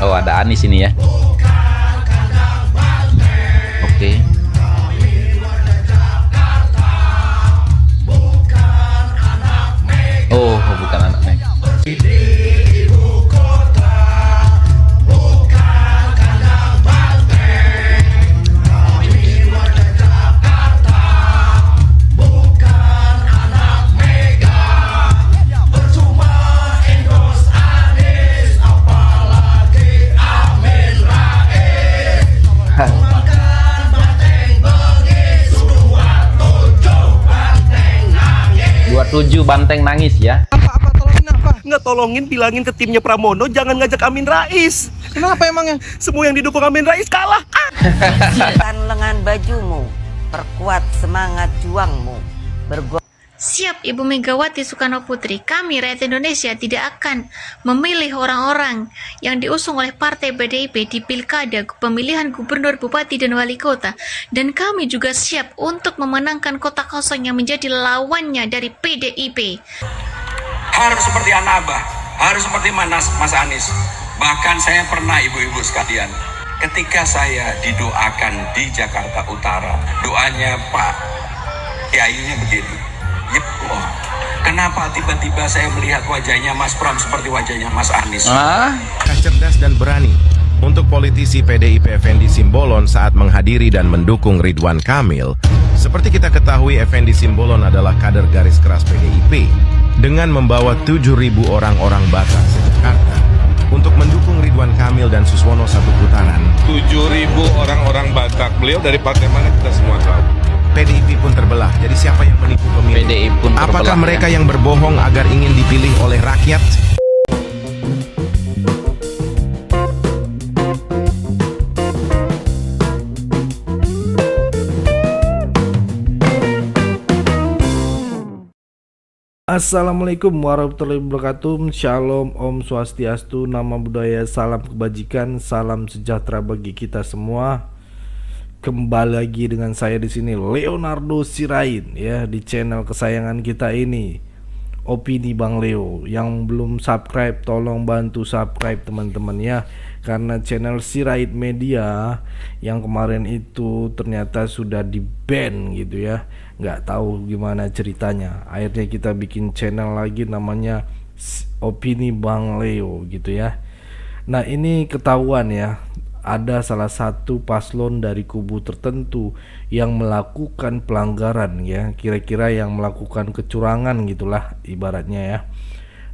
Oh, ada Anies ini ya. Oke. Oh, bukan anak Meg. Tujuh banteng nangis ya. Apa tolongin apa? Nggak tolongin, bilangin ke timnya Pramono jangan ngajak Amin Rais. Kenapa emangnya? Semua yang didukung Amin Rais kalah. Tekan lengan bajumu, perkuat semangat juangmu. Siap Ibu Megawati Soekarno Putri, kami rakyat Indonesia tidak akan memilih orang-orang yang diusung oleh Partai PDIP di Pilkada pemilihan gubernur, bupati, dan wali kota. Dan kami juga siap untuk memenangkan kota kosong yang menjadi lawannya dari PDIP. Harus seperti anak Abah, harus seperti Mas Anies. Bahkan saya pernah ibu-ibu sekalian, ketika saya didoakan di Jakarta Utara, doanya Pak Kiainya begini. Oh, kenapa tiba-tiba saya melihat wajahnya Mas Pram seperti wajahnya Mas Anies? Cerdas dan berani untuk politisi PDIP Effendi Simbolon saat menghadiri dan mendukung Ridwan Kamil. Seperti kita ketahui, Effendi Simbolon adalah kader garis keras PDIP dengan membawa 7.000 orang-orang Batak se-Jakarta untuk mendukung Ridwan Kamil dan Suswono satu putaran. 7.000 orang-orang Batak. Beliau dari partai mana kita semua tahu. PDIP pun terbelah. Jadi siapa yang menipu pemilih? PDIP pun terbelah. Apakah mereka yang berbohong agar ingin dipilih oleh rakyat? Assalamualaikum warahmatullahi wabarakatuh. Shalom, Om Swastiastu, Nama Budaya, salam kebajikan, salam sejahtera bagi kita semua. Kembali lagi dengan saya di sini Leonardo Sirait ya, di channel kesayangan kita ini, Opini Bang Leo. Yang belum subscribe tolong bantu subscribe teman-teman ya, karena channel Sirait Media yang kemarin itu ternyata sudah di ban gitu ya. Nggak tahu gimana ceritanya. Akhirnya kita bikin channel lagi namanya Opini Bang Leo gitu ya. Nah, ini ketahuan ya, ada salah satu paslon dari kubu tertentu yang melakukan pelanggaran ya, kira-kira yang melakukan kecurangan gitulah ibaratnya ya.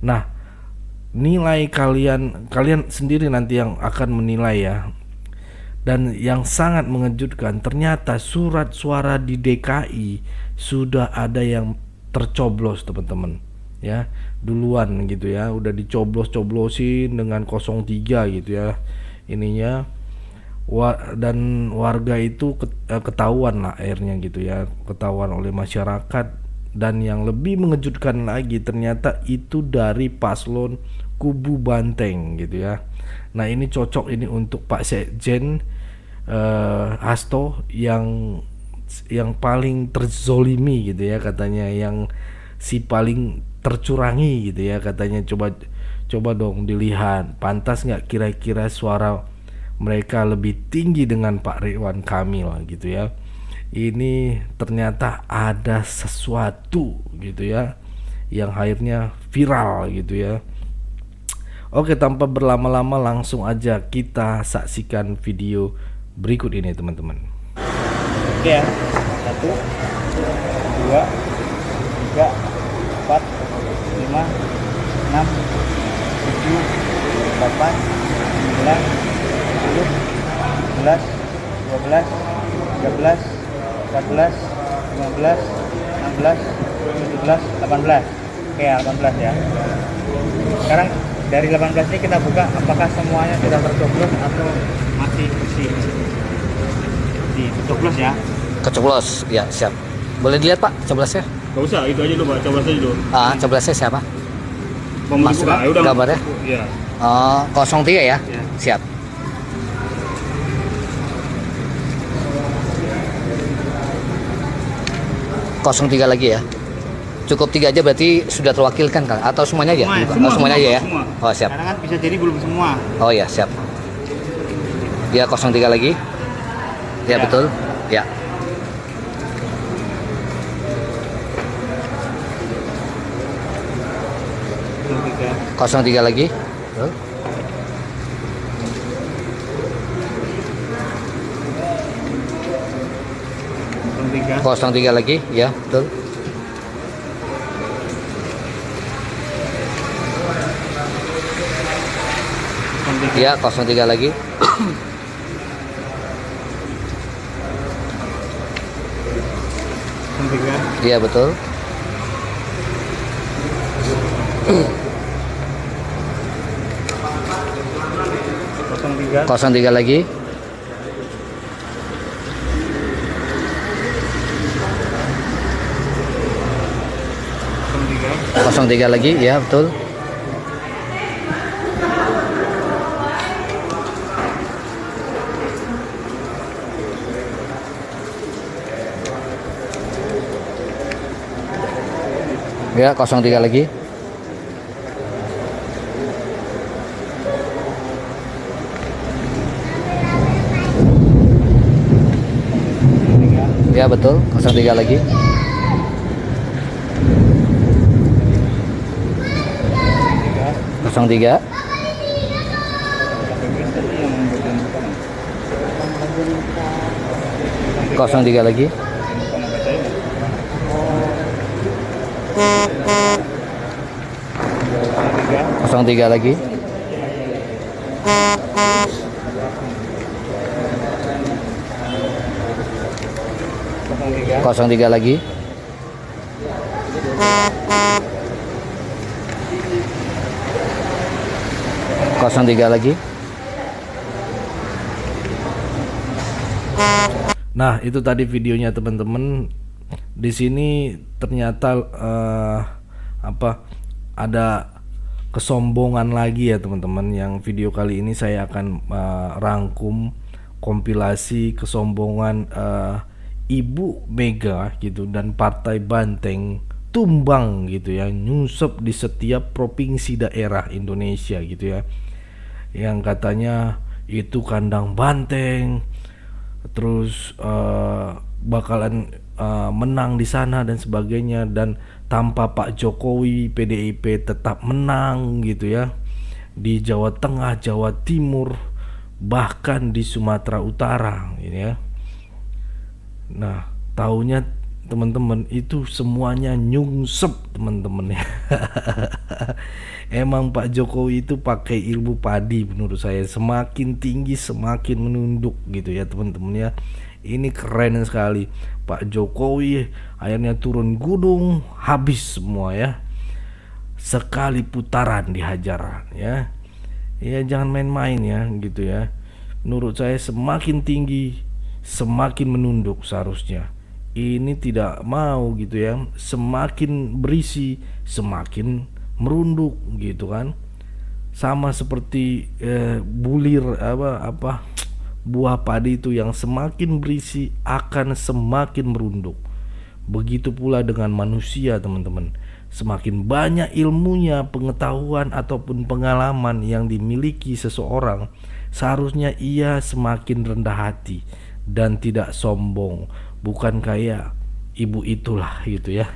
Nah, nilai kalian sendiri nanti yang akan menilai ya. Dan yang sangat mengejutkan, ternyata surat suara di DKI sudah ada yang tercoblos teman-teman ya, duluan gitu ya, udah dicoblos-coblosin dengan 03 gitu ya ininya. Dan warga itu ketahuan lah akhirnya gitu ya, ketahuan oleh masyarakat. Dan yang lebih mengejutkan lagi, ternyata itu dari paslon kubu Banteng gitu ya. Nah, ini cocok ini untuk Pak Sekjen Hasto yang paling terzolimi gitu ya katanya, yang si paling tercurangi gitu ya katanya. Coba dong dilihat, pantas nggak kira-kira suara mereka lebih tinggi dengan Pak Ridwan Kamil gitu ya. Ini ternyata ada sesuatu gitu ya yang akhirnya viral gitu ya. Oke, tanpa berlama-lama langsung aja kita saksikan video berikut ini teman-teman. Oke ya, 1, 2, 3, 4, 5, 6, 7, 8, 9, 10, 11, 12, 13, 14, 15, 16, 17, 18. Oke ya, 18 ya. Sekarang dari 18 ini kita buka apakah semuanya sudah tercoblos atau masih bersih. Dicoblos ya. Kecoblos, ya siap. Boleh dilihat Pak, coblosnya? Gak usah, itu aja dulu Pak, coblos aja dulu. Coblosnya siapa? Mas gambarnya? Iya. 03 ya? Ya. Siap. Kosong 03 lagi ya. Cukup 3 aja berarti sudah terwakilkan kan? Atau semuanya aja? Semua, Semuanya aja ya? semua. Oh siap. Karena kan bisa jadi belum semua. Oh ya siap. Ya 03 lagi. Ya, betul. Ya. Tiga. 03 lagi. Betul. 03 lagi, ya betul. Ya 03 lagi. Iya betul. 03 lagi. 03 lagi, ya betul. Ya 03 lagi. Ya betul, 03 lagi. 03. Kosong 3 lagi. 03 lagi. 03 lagi. 03 lagi. Nah, itu tadi videonya teman-teman. Di sini ternyata ada kesombongan lagi ya teman-teman. Yang video kali ini saya akan rangkum kompilasi kesombongan Ibu Mega gitu dan Partai Banteng tumbang gitu ya, nyusup di setiap provinsi daerah Indonesia gitu ya, yang katanya itu kandang banteng, terus bakalan menang di sana dan sebagainya, dan tanpa Pak Jokowi PDIP tetap menang gitu ya di Jawa Tengah, Jawa Timur, bahkan di Sumatera Utara gitu ya. Nah, taunya teman-teman itu semuanya nyungsep teman-teman ya. Emang Pak Jokowi itu pakai ilmu padi menurut saya, semakin tinggi semakin menunduk gitu ya teman-teman ya. Ini keren sekali. Pak Jokowi akhirnya turun gunung, habis semua ya. Sekali putaran dihajar ya. Ya jangan main-main ya gitu ya. Menurut saya semakin tinggi semakin menunduk seharusnya. Ini tidak mau gitu ya, semakin berisi semakin merunduk gitu kan. Sama seperti bulir buah padi itu, yang semakin berisi akan semakin merunduk. Begitu pula dengan manusia teman-teman, semakin banyak ilmunya, pengetahuan ataupun pengalaman yang dimiliki seseorang, seharusnya ia semakin rendah hati dan tidak sombong. Bukan kayak ibu itulah gitu ya,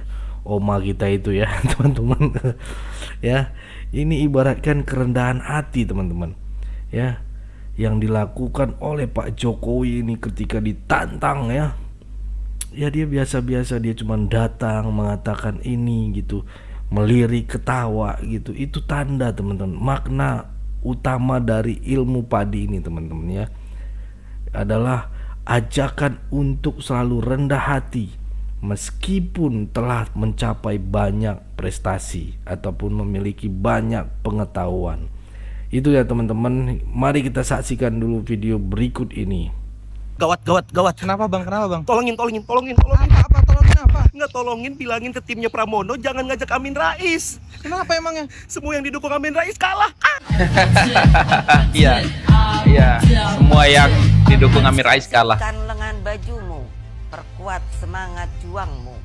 oma kita itu ya teman-teman. Ya, ini ibaratkan kerendahan hati teman-teman ya, yang dilakukan oleh Pak Jokowi ini ketika ditantang ya. Ya dia biasa-biasa, dia cuma datang mengatakan ini gitu, melirik ketawa gitu. Itu tanda teman-teman, makna utama dari ilmu padi ini teman-teman ya, adalah ajakan untuk selalu rendah hati meskipun telah mencapai banyak prestasi ataupun memiliki banyak pengetahuan. Itu ya teman-teman. Mari kita saksikan dulu video berikut ini. Gawat. Kenapa bang? Tolongin. Apa? Tolongin apa? Nggak tolongin, bilangin ke timnya Pramono jangan ngajak Amin Rais. Kenapa emangnya? Semua yang didukung Amin Rais kalah. Iya. Semua yang didukung Amin Rais kalah. Kan lengan bajumu, perkuat semangat juangmu.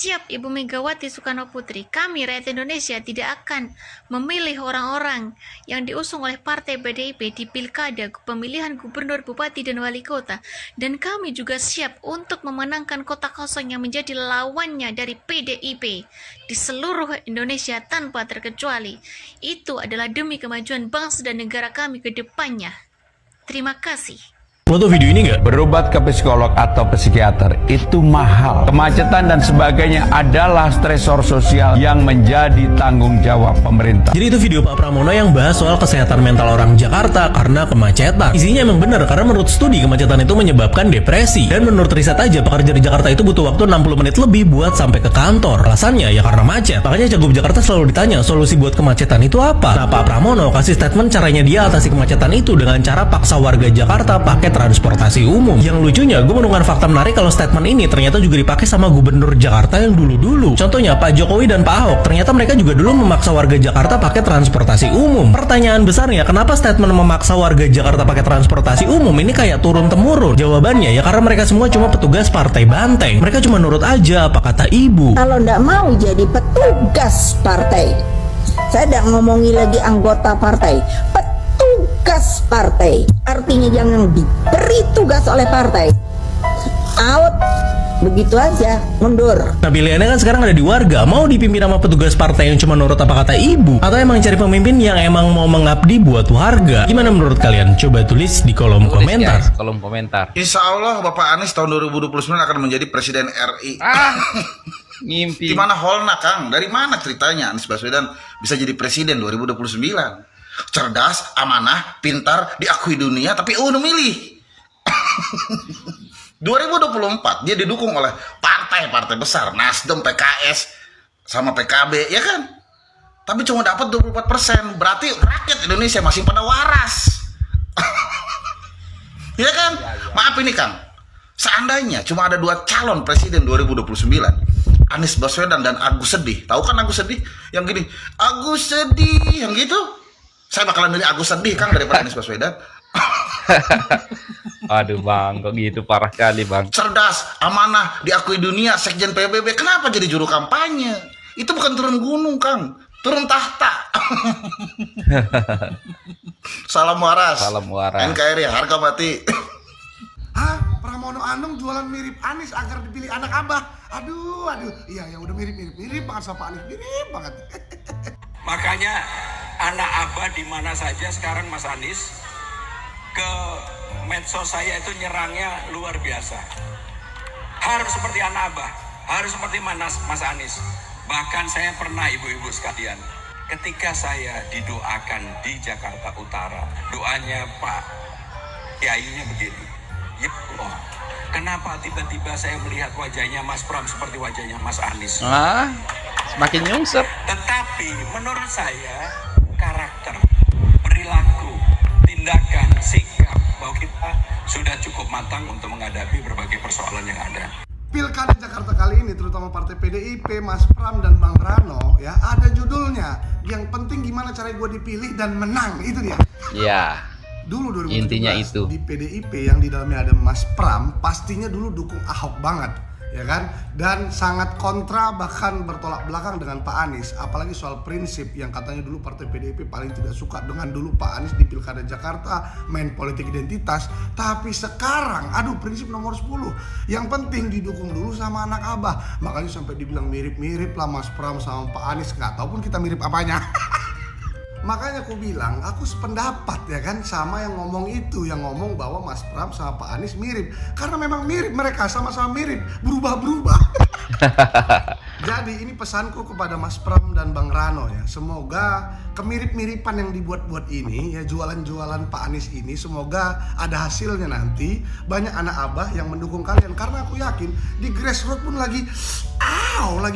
Siap Ibu Megawati Soekarno Putri, kami rakyat Indonesia tidak akan memilih orang-orang yang diusung oleh Partai PDIP di Pilkada pemilihan Gubernur, Bupati, dan Wali Kota. Dan kami juga siap untuk memenangkan kota kosong yang menjadi lawannya dari PDIP di seluruh Indonesia tanpa terkecuali. Itu adalah demi kemajuan bangsa dan negara kami ke depannya. Terima kasih. Lo tuh video ini nggak? Berobat ke psikolog atau psikiater itu mahal. Kemacetan dan sebagainya adalah stresor sosial yang menjadi tanggung jawab pemerintah. Jadi itu video Pak Pramono yang bahas soal kesehatan mental orang Jakarta karena kemacetan. Isinya emang benar, karena menurut studi kemacetan itu menyebabkan depresi. Dan menurut riset aja, pekerja di Jakarta itu butuh waktu 60 menit lebih buat sampai ke kantor. Alasannya ya karena macet. Makanya Cagup Jakarta selalu ditanya solusi buat kemacetan itu apa. Nah, Pak Pramono kasih statement caranya dia atasi kemacetan itu dengan cara paksa warga Jakarta pakai transportasi umum. Yang lucunya, gue menemukan fakta menarik kalau statement ini ternyata juga dipakai sama gubernur Jakarta yang dulu-dulu. Contohnya Pak Jokowi dan Pak Ahok, ternyata mereka juga dulu memaksa warga Jakarta pakai transportasi umum. Pertanyaan besarnya, kenapa statement memaksa warga Jakarta pakai transportasi umum ini kayak turun-temurun? Jawabannya ya karena mereka semua cuma petugas partai banteng. Mereka cuma nurut aja apa kata ibu. Kalau nggak mau jadi petugas partai, saya tidak ngomongi lagi anggota partai, tugas partai, artinya jangan diberi tugas oleh partai, out, begitu aja, mundur. Nah, pilihannya kan sekarang ada di warga, mau dipimpin sama petugas partai yang cuma nurut apa kata ibu, atau emang cari pemimpin yang emang mau mengabdi buat warga. Gimana menurut kalian? Coba tulis di kolom komentar. Guys, kolom komentar. Insya Allah Bapak Anies tahun 2029 akan menjadi Presiden RI. Ngimpi. Gimana holna Kang? Dari mana ceritanya Anies Baswedan bisa jadi Presiden 2029? Cerdas, amanah, pintar, diakui dunia, tapi udah milih. 2024 dia didukung oleh partai-partai besar, Nasdem, PKS, sama PKB, ya kan? Tapi cuma dapat 24%, berarti rakyat Indonesia masih pada waras. Ya kan? Maaf ini Kang, seandainya cuma ada 2 calon presiden 2029, Anies Baswedan dan Agus Sedih. Tahu kan Agus Sedih? Yang gini, Agus Sedih, yang gitu. Saya bakalan milih Agus Sedih Kang daripada Anies Baswedan. Aduh Bang, kok gitu, parah kali Bang. Cerdas, amanah, diakui dunia, sekjen PBB. Kenapa jadi juru kampanye? Itu bukan turun gunung Kang, turun tahta. Salam waras. Salam waras. NKRI harga mati. Hah? Pramono Anung jualan mirip Anies agar dipilih anak abah. Aduh. Iya, udah mirip banget sama Anies, mirip banget. Makanya anak abah di mana saja sekarang Mas Anies, ke medsos saya itu nyerangnya luar biasa. Harus seperti anak abah, harus seperti Mas Anies. Bahkan saya pernah ibu-ibu sekalian, ketika saya didoakan di Jakarta Utara, doanya Pak Kiainya begini, ya Allah, kenapa tiba-tiba saya melihat wajahnya Mas Pram seperti wajahnya Mas Anies? Semakin nyungsep. Tetapi menurut saya karakter, perilaku, tindakan, sikap bahwa kita sudah cukup matang untuk menghadapi berbagai persoalan yang ada. Pilkada Jakarta kali ini terutama partai PDIP, Mas Pram dan Bang Rano ya ada judulnya. Yang penting gimana cara gue dipilih dan menang, itu dia. Ya. Dulu 2017 intinya itu di PDIP yang di dalamnya ada Mas Pram, pastinya dulu dukung Ahok banget, ya kan? Dan sangat kontra, bahkan bertolak belakang dengan Pak Anies. Apalagi soal prinsip yang katanya dulu partai PDIP paling tidak suka dengan dulu Pak Anies di Pilkada Jakarta main politik identitas. Tapi sekarang, aduh, prinsip nomor 10, yang penting didukung dulu sama anak abah. Makanya sampai dibilang mirip-mirip lah Mas Pram sama Pak Anies. Nggak tahu pun kita mirip apanya. Makanya aku bilang, aku sependapat ya kan sama yang ngomong itu, yang ngomong bahwa Mas Pram sama Pak Anies mirip. Karena memang mirip, mereka sama-sama mirip, berubah-berubah. Jadi ini pesanku kepada Mas Pram dan Bang Rano ya, semoga kemirip-miripan yang dibuat-buat ini ya, jualan-jualan Pak Anies ini, semoga ada hasilnya nanti. Banyak anak abah yang mendukung kalian, karena aku yakin di grassroots pun lagi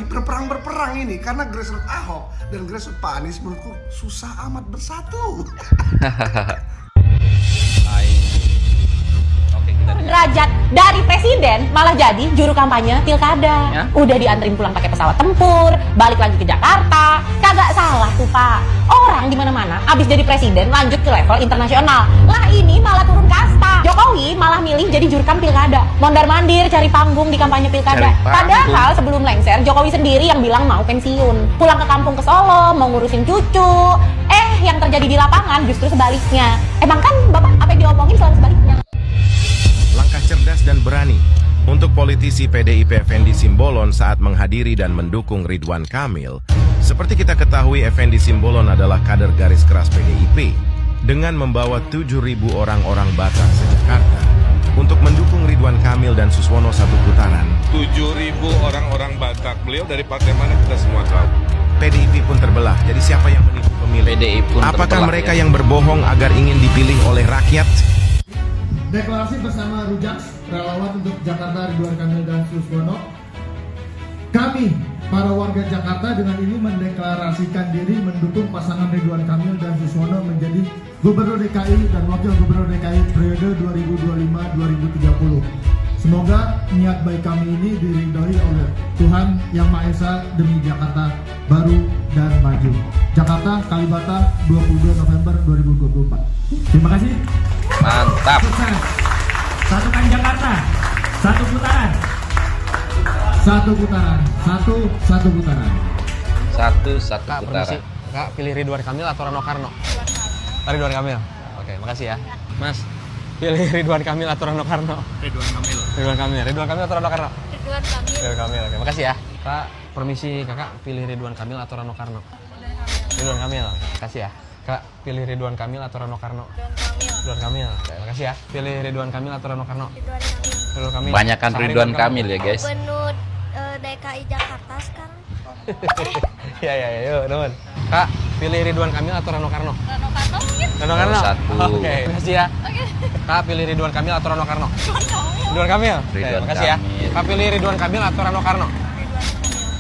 berperang ini, karena grassroots Ahok dan grassroots Pak Anies menurutku susah amat bersatu. Oke. derajat dari presiden malah jadi juru kampanye pilkada. Ya? Udah dianterin pulang pakai pesawat tempur, balik lagi ke Jakarta. Kagak salah tuh Pak. Orang di mana-mana abis jadi presiden lanjut ke level internasional. Lah ini malah turun kasta. Jokowi malah milih jadi jurkam pilkada. Mondar-mandir cari panggung di kampanye pilkada. Padahal sebelum lengser Jokowi sendiri yang bilang mau pensiun. Pulang ke kampung ke Solo mau ngurusin cucu. Yang terjadi di lapangan justru sebaliknya. Emang kan Bapak apa yang diomongin selalu sebaliknya. Langkah cerdas dan berani untuk politisi PDIP Effendi Simbolon saat menghadiri dan mendukung Ridwan Kamil. Seperti kita ketahui, Effendi Simbolon adalah kader garis keras PDIP dengan membawa 7.000 orang-orang Batak se-Jakarta untuk mendukung Ridwan Kamil dan Suswono satu putaran. 7.000 orang-orang Batak. Beliau dari partai mana kita semua tahu. PDIP pun terbelah. Jadi siapa yang menipu pemilih? PDIP pun apakah terbelah, mereka ya? yang berbohong agar ingin dipilih oleh rakyat? Deklarasi bersama Rujaks, relawan untuk Jakarta Ridwan Kamil dan Suswono. Kami, para warga Jakarta dengan ini mendeklarasikan diri mendukung pasangan Ridwan Kamil dan Suswono menjadi Gubernur DKI dan Wakil Gubernur DKI periode 2025-2030. Semoga niat baik kami ini diridhoi oleh Tuhan Yang Maha Esa demi Jakarta baru dan maju. Jakarta, Kalibata, 22 November 2024. Terima kasih. Mantap. Sukses. Satukan Jakarta. Satu putaran. Satu putaran. Satu putaran. Satu Kak, putaran. permisi. Kak, pilih Ridwan Kamil atau Rano Karno? Ridwan Kamil. Oke, makasih ya. Mas, pilih Ridwan Kamil atau Rano Karno? Ridwan Kamil. Ridwan Kamil. Ridwan Kamil atau Rano Karno? Ridwan Kamil. Ridwan Kamil. Oke, makasih ya. Kak, permisi Kakak, pilih Ridwan Kamil atau Rano Karno? Ridwan Kamil. Makasih ya. Kak, pilih Ridwan Kamil atau Rano Karno? Ridwan Kamil. Ridwan Kamil. Oke, makasih ya. Pilih Ridwan Kamil atau Rano Karno? Ridwan Kamil. Ridwan Kamil. Banyakan Ridwan Kamil ya guys. Gubernur DKI Jakarta sekarang. Ya, yuk, teman. Kak, pilih Ridwan Kamil atau Rano Karno? Rano Karno mungkin. Rano Karno. Satu. Oke, makasih ya. Oke. Kak, pilih Ridwan Kamil atau Rano Karno? Ridwan Kamil. Oke, Ridwan makasih ya. Kamil. Kak, pilih Ridwan Kamil atau Rano Karno?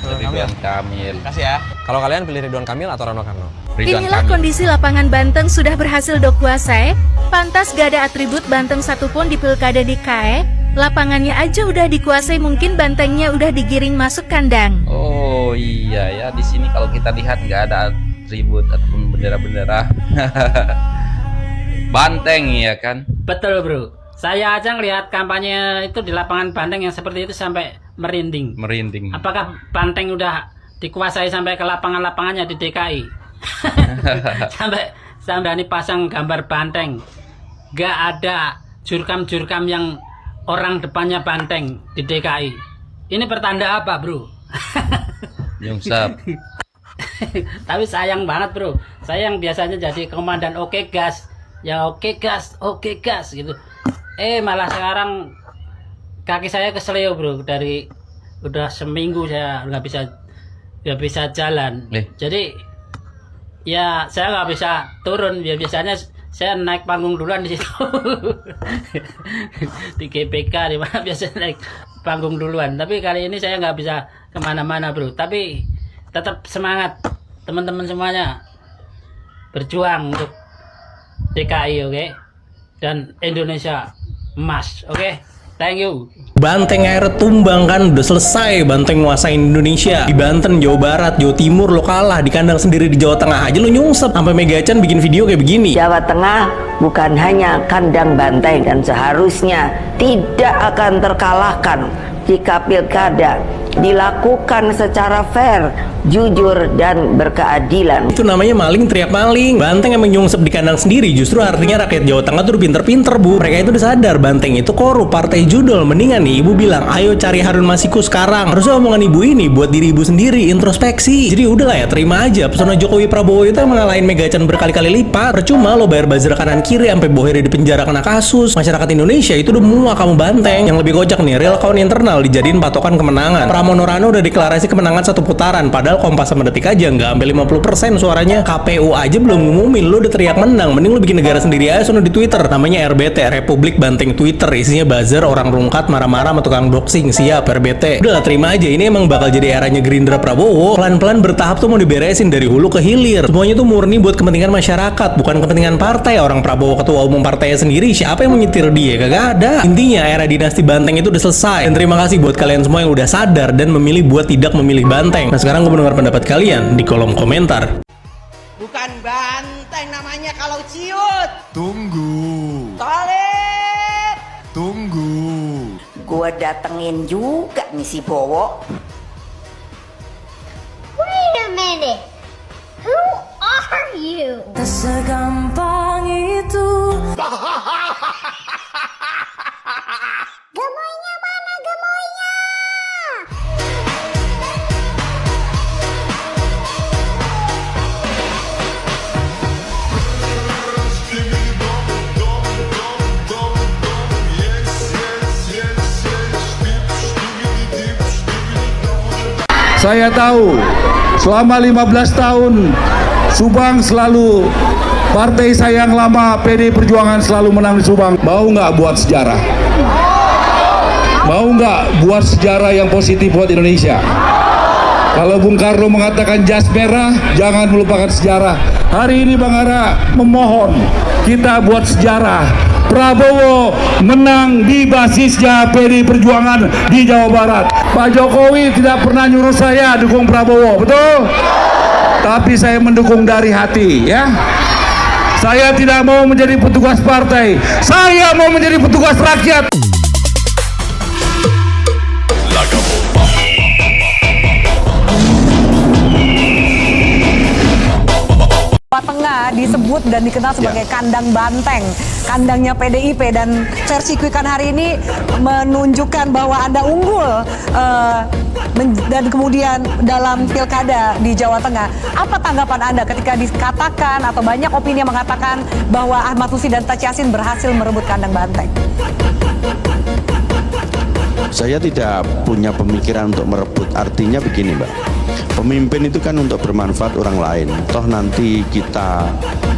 Ridwan Kamil. Makasih ya. Kalau kalian pilih Ridwan Kamil atau Rano Karno? Ridwan Inilah Kamil. kondisi lapangan Banteng sudah berhasil dokuasai. Pantas gak ada atribut Banteng satupun di pilkada DKI. Lapangannya aja udah dikuasai, mungkin bantengnya udah digiring masuk kandang. Oh iya ya, di sini kalau kita lihat nggak ada atribut ataupun bendera-bendera. Banteng ya kan? Betul bro. Saya aja ngelihat kampanye itu di lapangan Banteng yang seperti itu sampai merinding. Merinding. Apakah Banteng udah dikuasai sampai ke lapangan-lapangannya di DKI? sampai berani pasang gambar Banteng. Gak ada jurkam-jurkam yang orang depannya Banteng di DKI. Ini pertanda apa bro? Nyungsep. Tapi sayang banget bro. Saya yang biasanya jadi komandan oke gas. Ya oke gas gitu. Malah sekarang kaki saya keseleo bro. Dari udah seminggu saya nggak bisa jalan. Jadi ya saya nggak bisa turun. Ya biasanya saya naik panggung duluan di situ. Di GPK di mana biasanya naik panggung duluan. Tapi kali ini saya nggak bisa kemana-mana bro. Tapi tetap semangat teman-teman semuanya berjuang untuk DKI, oke? Dan Indonesia emas, oke? Thank you. Banteng akhirnya tumbang kan, udah selesai Banteng nguasain Indonesia. Di Banten, Jawa Barat, Jawa Timur lo kalah, di kandang sendiri di Jawa Tengah aja lo nyungsep. Sampai Megacan bikin video kayak begini. Jawa Tengah bukan hanya kandang banteng dan seharusnya tidak akan terkalahkan jika pilkada dilakukan secara fair, jujur, dan berkeadilan. Itu namanya maling teriak maling. Banteng emang nyungsep di kandang sendiri. Justru artinya rakyat Jawa Tengah tuh pinter-pinter bu. Mereka itu udah sadar Banteng itu korup, partai judol. Mendingan nih ibu bilang, ayo cari Harun Masiku sekarang. Harusnya omongan ibu ini buat diri ibu sendiri, introspeksi. Jadi udahlah ya, terima aja. Pesona Jokowi Prabowo itu emang ngalahin Megacan berkali-kali lipat. Percuma lo bayar buzzer kanan kiri sampai bohir di penjara kena kasus. Masyarakat Indonesia itu udah muak kamu Banteng. Yang lebih kocak nih, real account internal nasional dijadiin patokan kemenangan. Pramono Rano udah deklarasi kemenangan 1 putaran, padahal Kompas sama Detik aja nggak sampai 50% suaranya. KPU aja belum ngumumin, lu udah teriak menang. Mending lu bikin negara sendiri aja sono di Twitter. Namanya RBT, Republik Banteng Twitter. Isinya buzzer, orang rungkat, marah-marah sama tukang doxing. Siap RBT. Udah terima aja, ini emang bakal jadi eranya Gerindra Prabowo. Pelan-pelan bertahap tuh mau diberesin dari hulu ke hilir. Semuanya tuh murni buat kepentingan masyarakat, bukan kepentingan partai. Orang Prabowo ketua umum partainya sendiri, siapa yang mau nyetir dia? Kagak ada. Intinya era dinasti Banteng itu udah selesai. Dan terima kasih buat kalian semua yang udah sadar dan memilih buat tidak memilih Banteng. Nah sekarang gue mendengar pendapat kalian di kolom komentar. Bukan banteng namanya kalau ciut. Tunggu. Tolit. Tunggu. Gua datengin juga nih si Bowo. Wait a minute. Who are you? Segampang itu. Gemoynya mana gemoynya? Saya tahu selama 15 tahun Subang selalu, partai saya yang lama PD Perjuangan selalu menang di Subang. Mau nggak buat sejarah? Mau nggak buat sejarah yang positif buat Indonesia? Kalau Bung Karno mengatakan jas merah, jangan melupakan sejarah. Hari ini Bang Ara memohon kita buat sejarah. Prabowo menang di basisnya PD Perjuangan di Jawa Barat. Pak Jokowi tidak pernah nyuruh saya dukung Prabowo, betul? Tapi saya mendukung dari hati, ya. Saya tidak mau menjadi petugas partai. Saya mau menjadi petugas rakyat. Jawa Tengah disebut dan dikenal sebagai kandang banteng, kandangnya PDIP, dan versi Quick Count hari ini menunjukkan bahwa Anda unggul dan kemudian dalam pilkada di Jawa Tengah. Apa tanggapan Anda ketika dikatakan atau banyak opini yang mengatakan bahwa Ahmad Lutfi dan Taci Yassin berhasil merebut kandang banteng? Saya tidak punya pemikiran untuk merebut. Artinya begini, Mbak. Pemimpin itu kan untuk bermanfaat orang lain. Toh nanti kita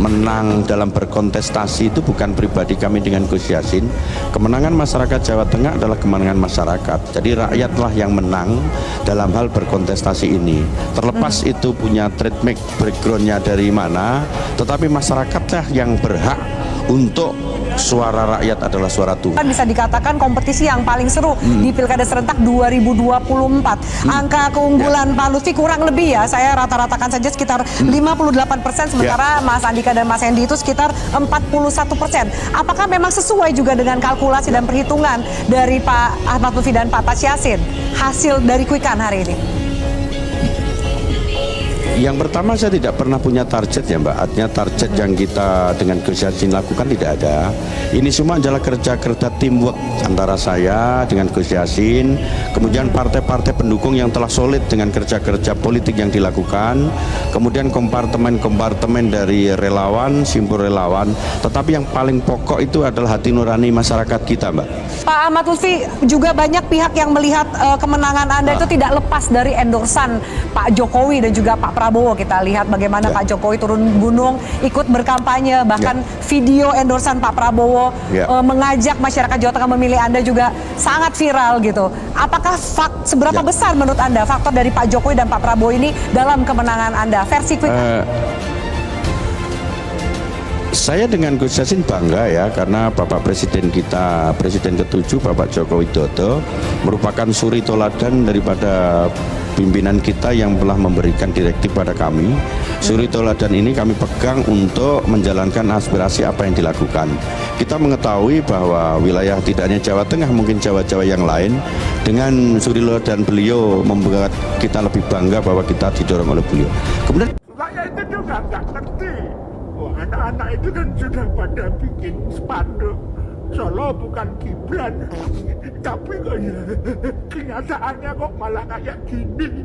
menang dalam berkontestasi itu bukan pribadi kami dengan Gus Yassin. Kemenangan masyarakat Jawa Tengah adalah kemenangan masyarakat. Jadi rakyatlah yang menang dalam hal berkontestasi ini. Terlepas itu punya trademark backgroundnya dari mana, tetapi masyarakatlah yang berhak untuk suara rakyat adalah suara Tuhan. Bisa dikatakan kompetisi yang paling seru di Pilkada Serentak 2024. Angka keunggulan Pak Lutfi kurang lebih ya, saya rata-ratakan saja sekitar 58%, sementara Mas Andika dan Mas Hendy itu sekitar 41%. Apakah memang sesuai juga dengan kalkulasi dan perhitungan dari Pak Ahmad Lutfi dan Pak Taci Yassin hasil dari Quick Count hari ini? Yang pertama, saya tidak pernah punya target ya Mbak. Artinya target yang kita dengan Gus Yassin lakukan tidak ada. Ini semua adalah kerja-kerja teamwork antara saya dengan Gus Yassin, kemudian partai-partai pendukung yang telah solid dengan kerja-kerja politik yang dilakukan, kemudian kompartemen-kompartemen dari relawan, simpul relawan. Tetapi yang paling pokok itu adalah hati nurani masyarakat kita, Mbak. Pak Ahmad Lutfi, juga banyak pihak yang melihat kemenangan Anda itu tidak lepas dari endorsan Pak Jokowi dan juga Pak Prabowo. Kita lihat bagaimana Pak Jokowi turun gunung, ikut berkampanye, bahkan video endorsan Pak Prabowo mengajak masyarakat Jawa Tengah memilih Anda juga sangat viral gitu. Apakah seberapa besar menurut Anda faktor dari Pak Jokowi dan Pak Prabowo ini dalam kemenangan Anda? Versi Quick. Saya dengan Gus Yassin bangga ya, karena Bapak Presiden kita, Presiden ke-7 Bapak Joko Widodo merupakan suri toladan daripada pimpinan kita yang telah memberikan direktif pada kami. Suri toladan ini kami pegang untuk menjalankan aspirasi apa yang dilakukan. Kita mengetahui bahwa wilayah tidak hanya Jawa Tengah, mungkin Jawa-Jawa yang lain, dengan suri toladan beliau membuat kita lebih bangga bahwa kita didorong oleh beliau. Kemudian saya itu juga nggak ngerti. Anak-anak itu kan sudah pada bikin spanduk Solo bukan Gibran, tapi kok ya kenyataannya kok malah kayak gini.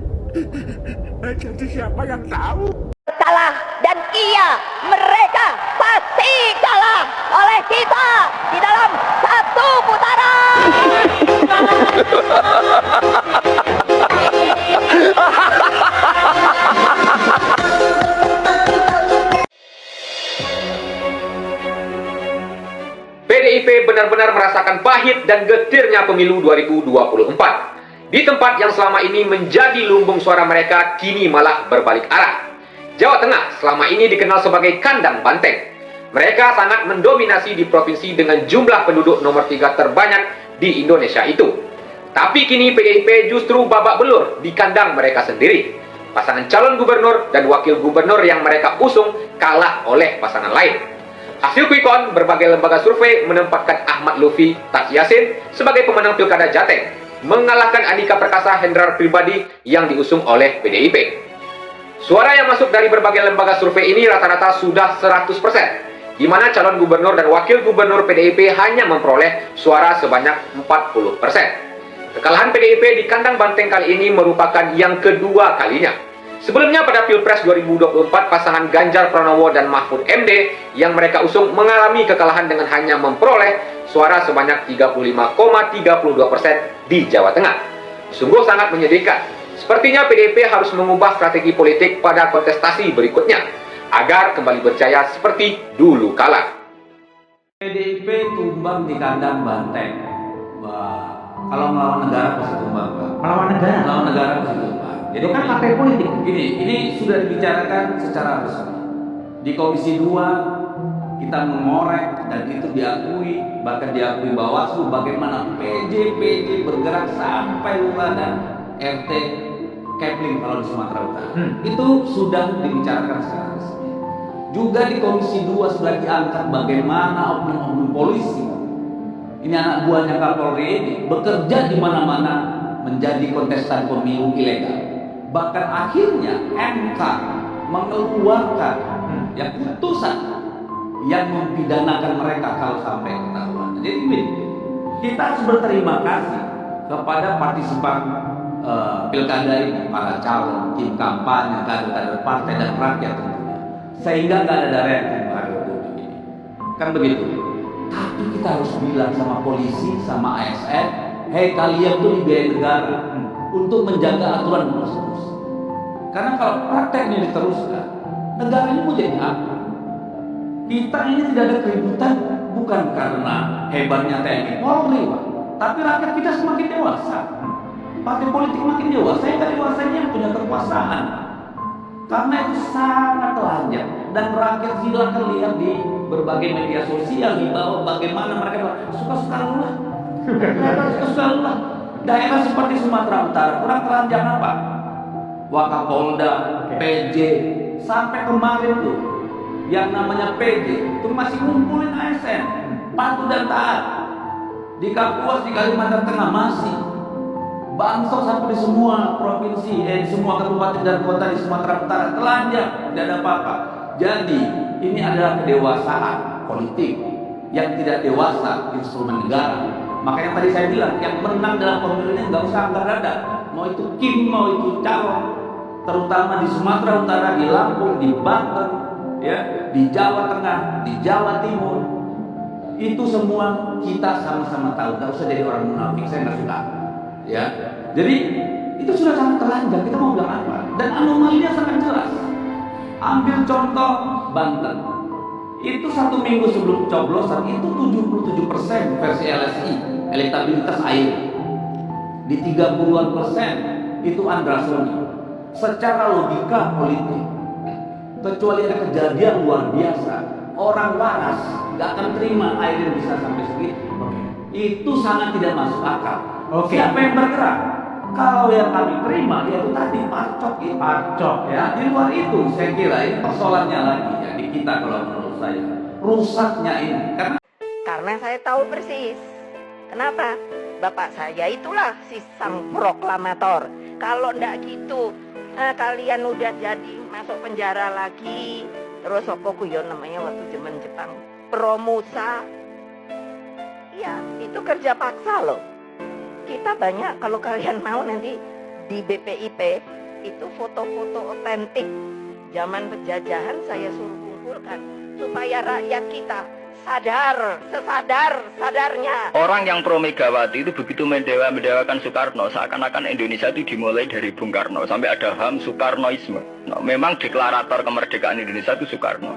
Jadi siapa yang tahu? Salah, dan iya, mereka pasti kalah oleh kita di dalam satu putaran. PDIP benar-benar merasakan pahit dan getirnya pemilu 2024. Di tempat yang selama ini menjadi lumbung suara mereka, kini malah berbalik arah. Jawa Tengah selama ini dikenal sebagai kandang banteng. Mereka sangat mendominasi di provinsi dengan jumlah penduduk nomor 3 terbanyak di Indonesia itu. Tapi kini PDIP justru babak belur di kandang mereka sendiri. Pasangan calon gubernur dan wakil gubernur yang mereka usung kalah oleh pasangan lain. Hasil quick count berbagai lembaga survei menempatkan Ahmad Lutfi Taj Yassin sebagai pemenang Pilkada Jateng, mengalahkan Andika Perkasa Hendrar Pribadi yang diusung oleh PDIP. Suara yang masuk dari berbagai lembaga survei ini rata-rata sudah 100%, di mana calon gubernur dan wakil gubernur PDIP hanya memperoleh suara sebanyak 40%. Kekalahan PDIP di kandang banteng kali ini merupakan yang kedua kalinya. Sebelumnya pada Pilpres 2024, pasangan Ganjar Pranowo dan Mahfud MD yang mereka usung mengalami kekalahan dengan hanya memperoleh suara sebanyak 35,32% di Jawa Tengah. Sungguh sangat menyedihkan. Sepertinya PDIP harus mengubah strategi politik pada kontestasi berikutnya agar kembali berjaya seperti dulu kala. PDIP tumbang di kandang banteng. Wah, kalau melawan negara pasti tumbang, Pak. Melawan negara? Melawan negara pasti tumbang. Jadi kan partai politik. Ini sudah dibicarakan secara resmi. Di Komisi 2 kita mengorek dan itu diakui, bahkan diakui Bawaslu bagaimana PJ bergerak sampai lurah dan RT Kepling kalau di Sumatera Utara. Itu sudah dibicarakan secara resmi. Juga di Komisi 2 sudah diangkat bagaimana oknum-oknum polisi, ini anak buahnya Kapolri ini, bekerja di mana-mana menjadi kontestan pemilu ilegal. Bahkan akhirnya MK mengeluarkan putusan yang mempidanakan mereka kalau sampai ketahuan. Jadi kita harus berterima kasih kepada partisipan pilkada ini, para calon, tim kampanye, kader-kader partai dan rakyat tentunya, sehingga nggak ada darah yang tumpah ini. Kan begitu. Tapi kita harus bilang sama polisi, sama ASN, hei kalian tuh dibiayai negara untuk menjaga aturan tersebut. Karena kalau praktek ini diteruskan, negara ini mau jadi apa? Kita ini tidak ada keributan bukan karena hebatnya TNI Polri, Pak. Tapi rakyat kita semakin dewasa. Partai politik makin dewasa, yang dewasa ini yang punya kekuasaan. Karena itu sangat telanjang dan rakyat silakan lihat di berbagai media sosial di bawah bagaimana mereka suka-suka lu lah. Suka-suka lu lah. Daerah seperti Sumatera Utara kurang telanjang apa? Wakapolda, PJ, sampai kemarin tuh yang namanya PJ itu masih ngumpulin ASN, patuh dan taat. Di Kapuas, di Kalimantan Tengah masih. Bansos sampai di semua provinsi, di semua kabupaten dan kota di Sumatera Utara telanjang, tidak ada apa-apa. Jadi ini adalah kedewasaan politik yang tidak dewasa instrumen negara. Makanya tadi saya bilang yang menang dalam pemilu ini nggak usah angkat dada. Mau itu Kim, mau itu calon, terutama di Sumatera Utara, di Lampung, di Banten, ya, di Jawa Tengah, di Jawa Timur. Itu semua kita sama-sama tahu. Nggak usah jadi orang munafik. Saya nggak suka. Ya, jadi itu sudah sangat telanjang. Kita mau bilang apa? Dan anomalinya sangat jelas. Ambil contoh Banten. Itu 1 minggu sebelum coblosan itu 77% versi LSI elektabilitas air. Di 30-an% itu Andrasoni. Secara logika politik, kecuali ada kejadian luar biasa, orang waras nggak akan terima air yang bisa sampai segitu. Itu sangat tidak masuk akal. Siapa yang bergerak? Kalau yang kami terima yaitu tadi parcok ya. Di luar itu saya kira ini persoalannya lagi ya di kita kalau menurut saya rusaknya ini karena saya tahu persis kenapa bapak saya itulah si sang proklamator. Kalau ndak gitu kalian udah jadi masuk penjara lagi. Terus apa kuyon namanya waktu zaman Jepang Promusa. Iya, itu kerja paksa loh. Kita banyak, kalau kalian mau nanti di BPIP itu foto-foto otentik zaman penjajahan saya suruh kumpulkan supaya rakyat kita sadar, sesadar-sadarnya. Orang yang pro Megawati itu begitu mendewakan Soekarno, seakan-akan Indonesia itu dimulai dari Bung Karno sampai ada HAM Soekarnoisme. Nah, memang deklarator kemerdekaan Indonesia itu Soekarno.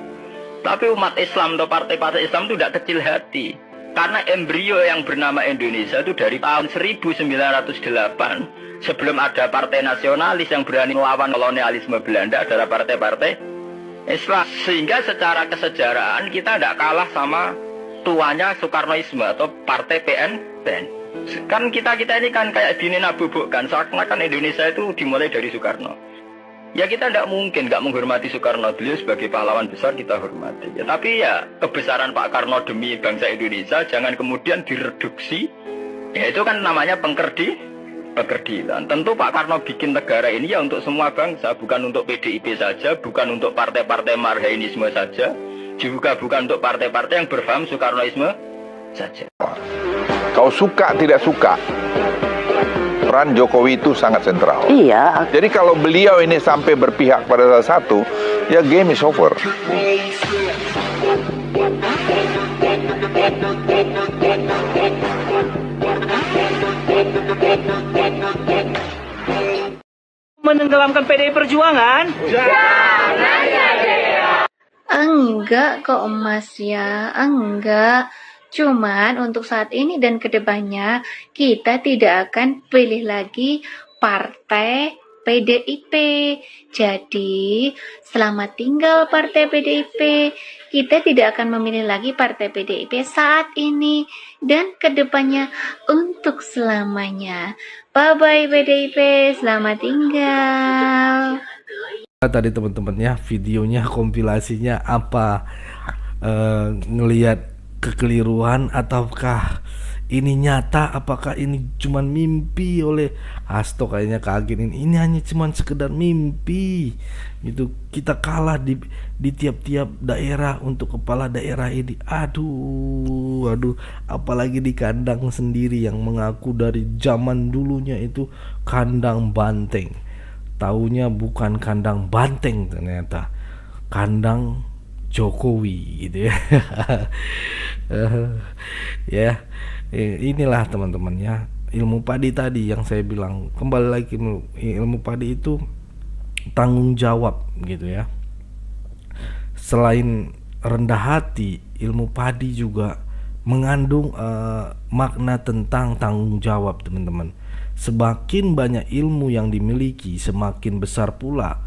Tapi umat Islam atau partai-partai Islam itu tidak kecil hati. Karena embrio yang bernama Indonesia itu dari tahun 1908, sebelum ada partai nasionalis yang berani melawan kolonialisme Belanda, adalah partai-partai Islam. Sehingga secara kesejarahan kita tidak kalah sama tuanya Soekarnoisme atau partai PN. Kan kita ini kan kayak dinabubukkan, seakan-akan Indonesia itu dimulai dari Soekarno. Ya kita tidak mungkin nggak menghormati Soekarno, beliau sebagai pahlawan besar kita hormati. Ya, tapi ya kebesaran Pak Karno demi bangsa Indonesia jangan kemudian direduksi. Ya itu kan namanya pekerdilan. Tentu Pak Karno bikin negara ini ya untuk semua bangsa, bukan untuk PDIP saja, bukan untuk partai-partai marhainisme saja, juga bukan untuk partai-partai yang berfaham Soekarnoisme saja. Kau suka tidak suka, peran Jokowi itu sangat sentral. Iya. Jadi kalau beliau ini sampai berpihak pada salah satu, ya game is over. Menenggelamkan PDI Perjuangan? Jangan ya, Dea. Enggak kok Mas ya, enggak. Cuman untuk saat ini dan kedepannya kita tidak akan pilih lagi partai PDIP. Jadi selamat tinggal partai PDIP. Kita tidak akan memilih lagi partai PDIP saat ini dan kedepannya untuk selamanya. Bye-bye PDIP, selamat tinggal. Tadi teman-teman ya, videonya kompilasinya apa, ngelihat kekeliruan ataukah ini nyata, apakah ini cuman mimpi oleh Hasto, kayaknya kaget ini hanya cuman sekedar mimpi gitu. Kita kalah di tiap-tiap daerah untuk kepala daerah ini. Aduh, apalagi di kandang sendiri yang mengaku dari zaman dulunya itu kandang banteng. Taunya bukan kandang banteng, ternyata kandang Jokowi gitu ya. Ya, inilah teman-teman ya, ilmu padi tadi yang saya bilang, kembali lagi ilmu padi itu tanggung jawab gitu ya. Selain rendah hati, ilmu padi juga mengandung makna tentang tanggung jawab teman-teman. Semakin banyak ilmu yang dimiliki, semakin besar pula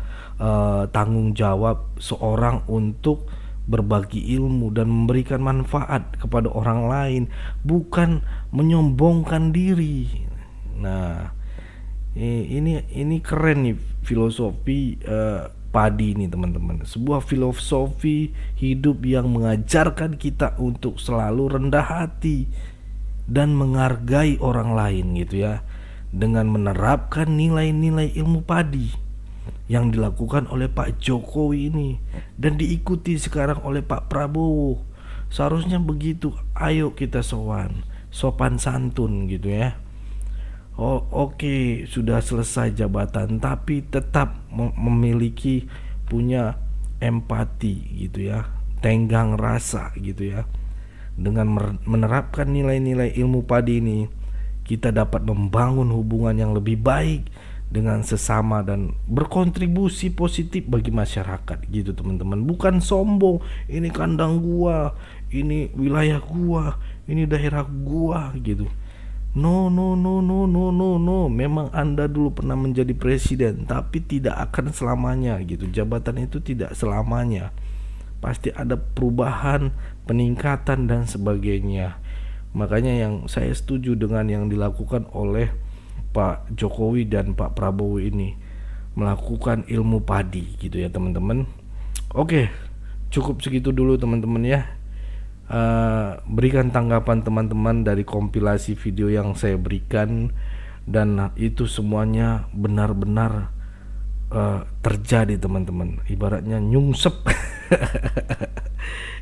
tanggung jawab seorang untuk berbagi ilmu dan memberikan manfaat kepada orang lain, bukan menyombongkan diri. Nah, ini keren nih filosofi padi ini teman-teman. Sebuah filosofi hidup yang mengajarkan kita untuk selalu rendah hati dan menghargai orang lain gitu ya, dengan menerapkan nilai-nilai ilmu padi yang dilakukan oleh Pak Jokowi ini dan diikuti sekarang oleh Pak Prabowo. Seharusnya begitu. Ayo kita sopan santun gitu ya. Oke, sudah selesai jabatan tapi tetap memiliki punya empati gitu ya, tenggang rasa gitu ya. Dengan menerapkan nilai-nilai ilmu padi ini, kita dapat membangun hubungan yang lebih baik dengan sesama dan berkontribusi positif bagi masyarakat gitu teman-teman. Bukan sombong, ini kandang gua, ini wilayah gua, ini daerah gua gitu. No. Memang Anda dulu pernah menjadi presiden, tapi tidak akan selamanya gitu. Jabatan itu tidak selamanya. Pasti ada perubahan, peningkatan dan sebagainya. Makanya yang saya setuju dengan yang dilakukan oleh Pak Jokowi dan Pak Prabowo ini, melakukan ilmu padi gitu ya teman-teman. Oke, cukup segitu dulu teman-teman ya. Berikan tanggapan teman-teman dari kompilasi video yang saya berikan, dan itu semuanya benar-benar terjadi teman-teman. Ibaratnya nyungsep.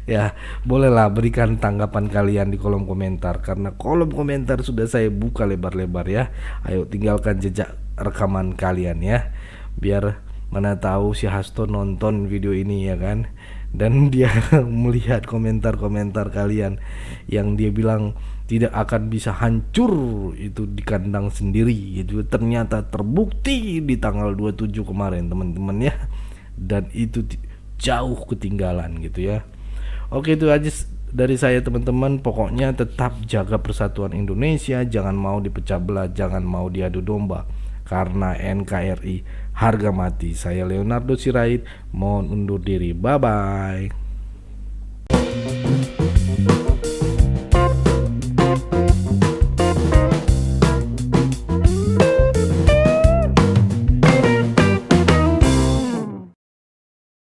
Ya, bolehlah berikan tanggapan kalian di kolom komentar, karena kolom komentar sudah saya buka lebar-lebar ya. Ayo tinggalkan jejak rekaman kalian ya, biar mana tahu si Hasto nonton video ini ya kan, dan dia melihat komentar-komentar kalian yang dia bilang tidak akan bisa hancur itu di kandang sendiri gitu. Ternyata terbukti di tanggal 27 kemarin teman-teman ya, dan itu jauh ketinggalan gitu ya. Oke, itu aja dari saya teman-teman, pokoknya tetap jaga persatuan Indonesia, jangan mau dipecah belah, jangan mau diadu domba, karena NKRI harga mati. Saya Leonardo Sirait, mohon undur diri, bye-bye.